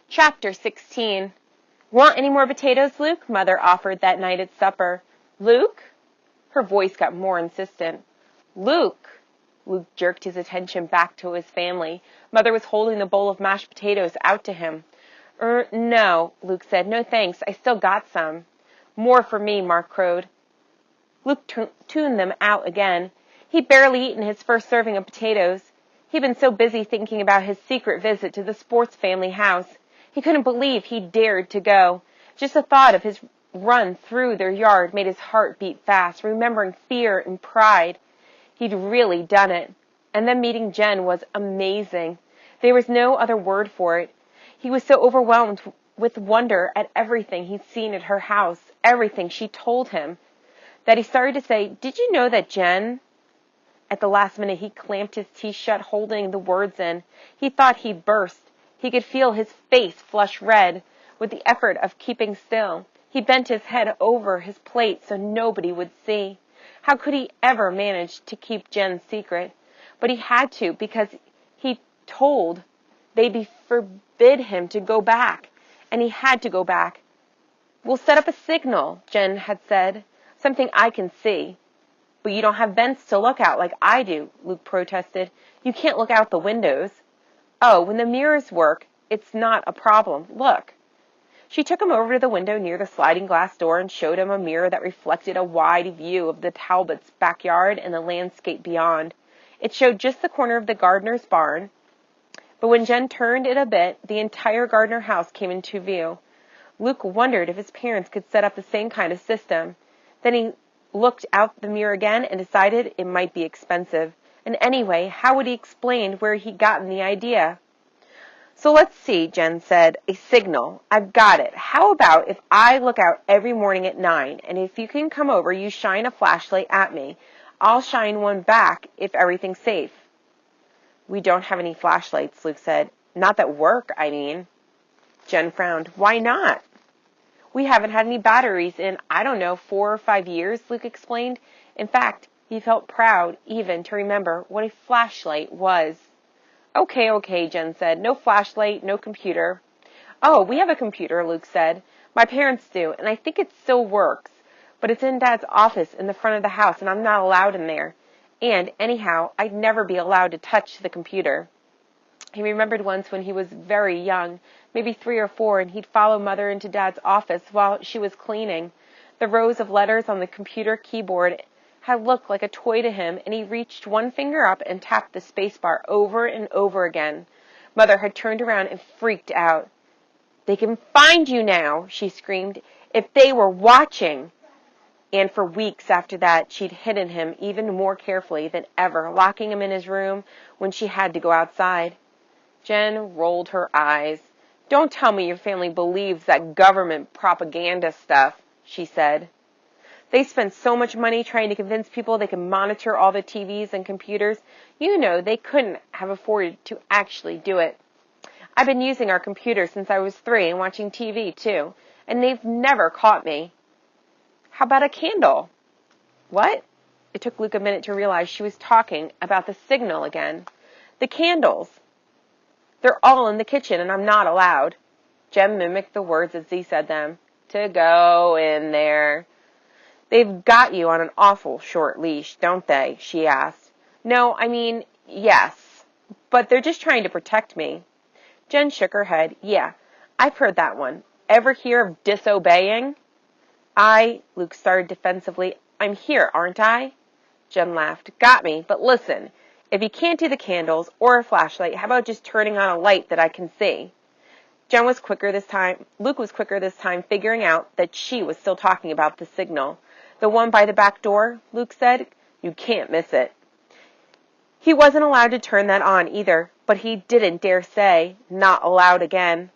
Chapter 16. Want any more potatoes, Luke? Mother offered that night at supper. Luke? Her voice got more insistent. Luke! Luke jerked his attention back to his family. Mother was holding the bowl of mashed potatoes out to him. No, Luke said. No thanks. I still got some. More for me, Mark crowed. Luke tuned them out again. He'd barely eaten his first serving of potatoes. He'd been so busy thinking about his secret visit to the Sports family house. He couldn't believe he'd dared to go. Just the thought of his run through their yard made his heart beat fast, remembering fear and pride. He'd really done it. And then meeting Jen was amazing. There was no other word for it. He was so overwhelmed with wonder at everything he'd seen at her house, everything she told him, that he started to say, "Did you know that Jen?" At the last minute, he clamped his teeth shut, holding the words in. He thought he'd burst. He could feel his face flush red with the effort of keeping still. He bent his head over his plate so nobody would see. How could he ever manage to keep Jen's secret? But he had to, because he told they'd forbid him to go back, and he had to go back. "We'll set up a signal," Jen had said. "Something I can see." "But you don't have vents to look out like I do," Luke protested. "You can't look out the windows." "Oh, when the mirrors work, it's not a problem. Look." She took him over to the window near the sliding glass door and showed him a mirror that reflected a wide view of the Talbots' backyard and the landscape beyond. It showed just the corner of the gardener's barn, but when Jen turned it a bit, the entire Gardner house came into view. Luke wondered if his parents could set up the same kind of system. Then he looked out the mirror again and decided it might be expensive. And anyway, how would he explain where he'd gotten the idea? "So let's see," Jen said. "A signal. I've got it. How about if I look out every morning at 9, and if you can come over, you shine a flashlight at me. I'll shine one back if everything's safe." "We don't have any flashlights," Luke said. "Not that work, I mean." Jen frowned. "Why not?" "We haven't had any batteries in, 4 or 5 years," Luke explained. In fact, he felt proud even to remember what a flashlight was. Okay, Jen said. "No flashlight, no computer." "Oh, we have a computer," Luke said. "My parents do, and I think it still works. But it's in Dad's office in the front of the house, and I'm not allowed in there. And, anyhow, I'd never be allowed to touch the computer." He remembered once when he was very young, maybe 3 or 4, and he'd follow Mother into Dad's office while she was cleaning. The rows of letters on the computer keyboard had looked like a toy to him, and he reached one finger up and tapped the spacebar over and over again. Mother had turned around and freaked out. "They can find you now," she screamed, "if they were watching." And for weeks after that, she'd hidden him even more carefully than ever, locking him in his room when she had to go outside. Jen rolled her eyes. "Don't tell me your family believes that government propaganda stuff," she said. "They spend so much money trying to convince people they can monitor all the TVs and computers. You know they couldn't have afforded to actually do it. I've been using our computer since I was 3 and watching TV, too, and they've never caught me." "How about a candle?" "What?" It took Luke a minute to realize she was talking about the signal again. "The candles. They're all in the kitchen, and I'm not allowed." Jen mimicked the words as he said them. "To go in there." "They've got you on an awful short leash, don't they?" she asked. "No, I mean, yes, but they're just trying to protect me." Jen shook her head. "Yeah, I've heard that one. Ever hear of disobeying?" Luke started defensively. "I'm here, aren't I?" Jen laughed. "Got me, but listen, if you can't do the candles or a flashlight, how about just turning on a light that I can see?" Luke was quicker this time, figuring out that she was still talking about the signal. "The one by the back door," Luke said. "You can't miss it." He wasn't allowed to turn that on either, but he didn't dare say, "Not allowed again."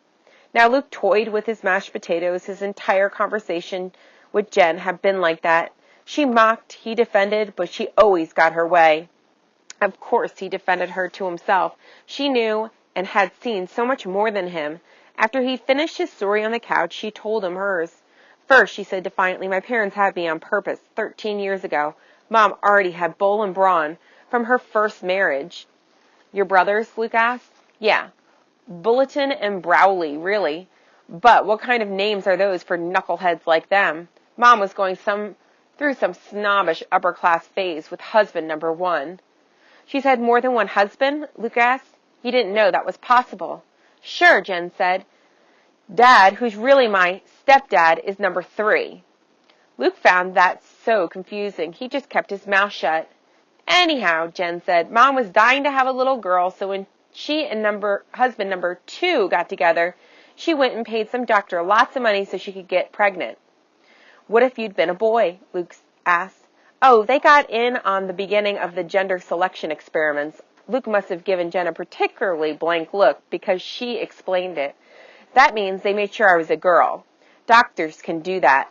Now Luke toyed with his mashed potatoes. His entire conversation with Jen had been like that. She mocked, he defended, but she always got her way. Of course he defended her to himself. She knew and had seen so much more than him. After he finished his story on the couch, she told him hers. "First," she said defiantly, "my parents had me on purpose 13 years ago. Mom already had Bull and Brawn from her first marriage." "Your brothers?" Luke asked. "Yeah. Bulletin and Browley, really. But what kind of names are those for knuckleheads like them? Mom was going through some snobbish upper-class phase with husband number 1. She's had more than one husband? Luke asked. He didn't know that was possible. Sure, Jen said. Dad, who's really my stepdad, is number 3. Luke found that so confusing. He just kept his mouth shut. Anyhow, Jen said, Mom was dying to have a little girl, so when she and husband number 2 got together, she went and paid some doctor lots of money so she could get pregnant. What if you'd been a boy? Luke asked. Oh, they got in on the beginning of the gender selection experiments. Luke must have given Jen a particularly blank look because she explained it. That means they made sure I was a girl. Doctors can do that,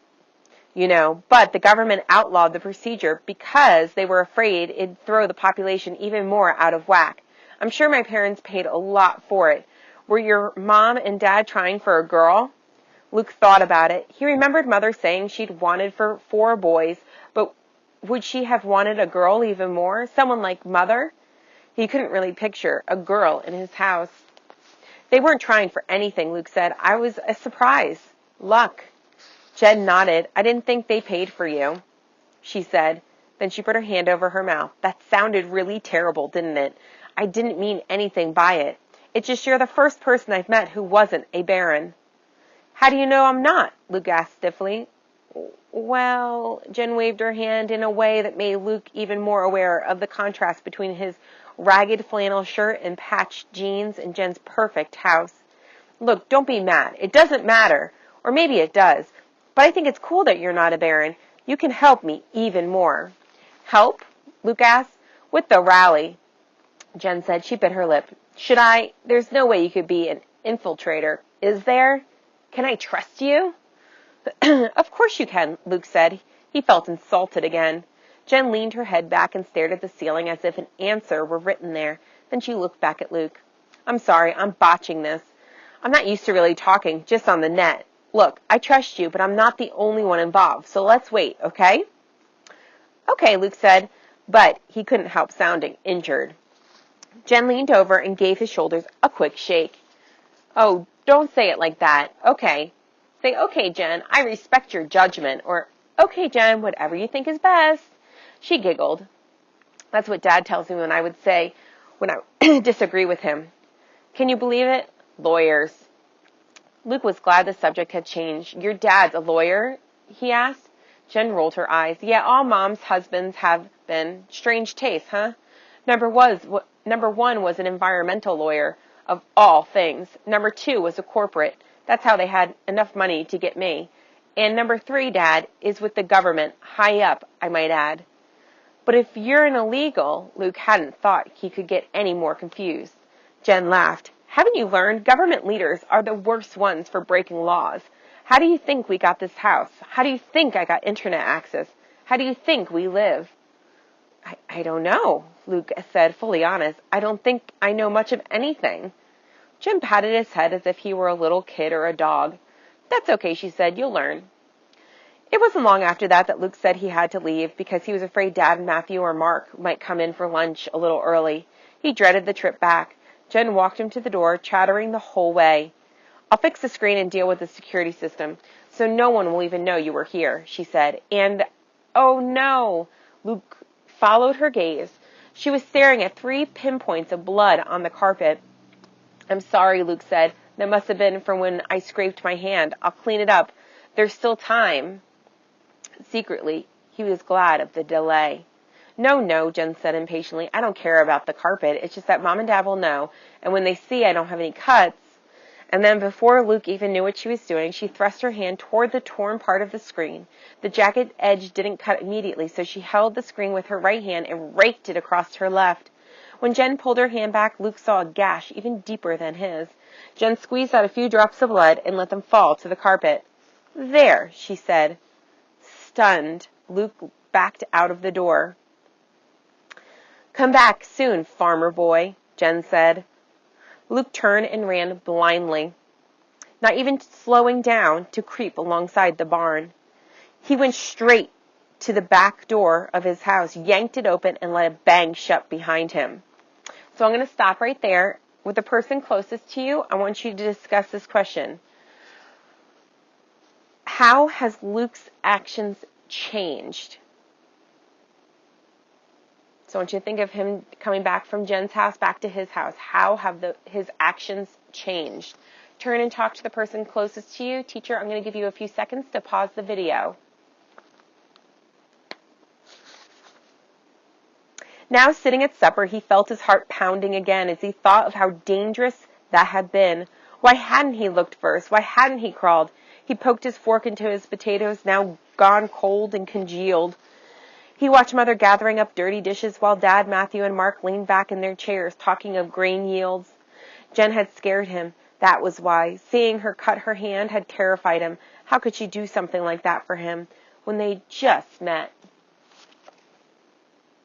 but the government outlawed the procedure because they were afraid it'd throw the population even more out of whack. I'm sure my parents paid a lot for it. Were your mom and dad trying for a girl? Luke thought about it. He remembered Mother saying she'd wanted for 4 boys, but would she have wanted a girl even more? Someone like Mother? He couldn't really picture a girl in his house. They weren't trying for anything, Luke said. I was a surprise. Luck. Jen nodded. I didn't think they paid for you, she said. Then she put her hand over her mouth. That sounded really terrible, didn't it? I didn't mean anything by it. It's just you're the first person I've met who wasn't a baron. How do you know I'm not? Luke asked stiffly. Well, Jen waved her hand in a way that made Luke even more aware of the contrast between his ragged flannel shirt and patched jeans and Jen's perfect house. Look, don't be mad. It doesn't matter. Or maybe it does. But I think it's cool that you're not a baron. You can help me even more. Help? Luke asked. With the rally, Jen said. She bit her lip. Should I? There's no way you could be an infiltrator, is there? Can I trust you? Of course you can, Luke said. He felt insulted again. Jen leaned her head back and stared at the ceiling as if an answer were written there. Then she looked back at Luke. I'm sorry, I'm botching this. I'm not used to really talking, just on the net. Look, I trust you, but I'm not the only one involved, so let's wait, okay? Okay, Luke said, but he couldn't help sounding injured. Jen leaned over and gave his shoulders a quick shake. Oh, don't say it like that. Okay. Say, okay, Jen, I respect your judgment, or, okay, Jen, whatever you think is best. She giggled. That's what Dad tells me when I would say, when I disagree with him. Can you believe it? Lawyers. Luke was glad the subject had changed. Your dad's a lawyer? He asked. Jen rolled her eyes. Yeah, all Mom's husbands have been. Strange taste, huh? Number 1 was an environmental lawyer, of all things. Number 2 was a corporate. That's how they had enough money to get me. And number 3, Dad, is with the government, high up, I might add. But if you're an illegal, Luke hadn't thought he could get any more confused. Jen laughed. Haven't you learned? Government leaders are the worst ones for breaking laws. How do you think we got this house? How do you think I got internet access? How do you think we live? I don't know, Luke said, fully honest. I don't think I know much of anything. Jen patted his head as if he were a little kid or a dog. That's okay, she said. You'll learn. It wasn't long after that Luke said he had to leave because he was afraid Dad and Matthew or Mark might come in for lunch a little early. He dreaded the trip back. Jen walked him to the door, chattering the whole way. I'll fix the screen and deal with the security system, so no one will even know you were here, she said. And, oh no! Luke followed her gaze. She was staring at 3 pinpoints of blood on the carpet. I'm sorry, Luke said. That must have been from when I scraped my hand. I'll clean it up. There's still time. Secretly, he was glad of the delay. No, Jen said impatiently. I don't care about the carpet. It's just that Mom and Dad will know, and when they see I don't have any cuts. And then before Luke even knew what she was doing, she thrust her hand toward the torn part of the screen. The jagged edge didn't cut immediately, so she held the screen with her right hand and raked it across her left. When Jen pulled her hand back, Luke saw a gash even deeper than his. Jen squeezed out a few drops of blood and let them fall to the carpet. There, she said. Stunned, Luke backed out of the door. Come back soon, farmer boy, Jen said. Luke turned and ran blindly, not even slowing down to creep alongside the barn. He went straight to the back door of his house, yanked it open, and let it bang shut behind him. So I'm going to stop right there. with the person closest to you, I want you to discuss this question. How has Luke's actions changed? So I want you to think of him coming back from Jen's house back to his house. How have his actions changed? Turn and talk to the person closest to you. Teacher, I'm going to give you a few seconds to pause the video. Now sitting at supper, he felt his heart pounding again as he thought of how dangerous that had been. Why hadn't he looked first? Why hadn't he crawled? He poked his fork into his potatoes, now gone cold and congealed. He watched Mother gathering up dirty dishes while Dad, Matthew, and Mark leaned back in their chairs, talking of grain yields. Jen had scared him. That was why. Seeing her cut her hand had terrified him. How could she do something like that for him when they just met?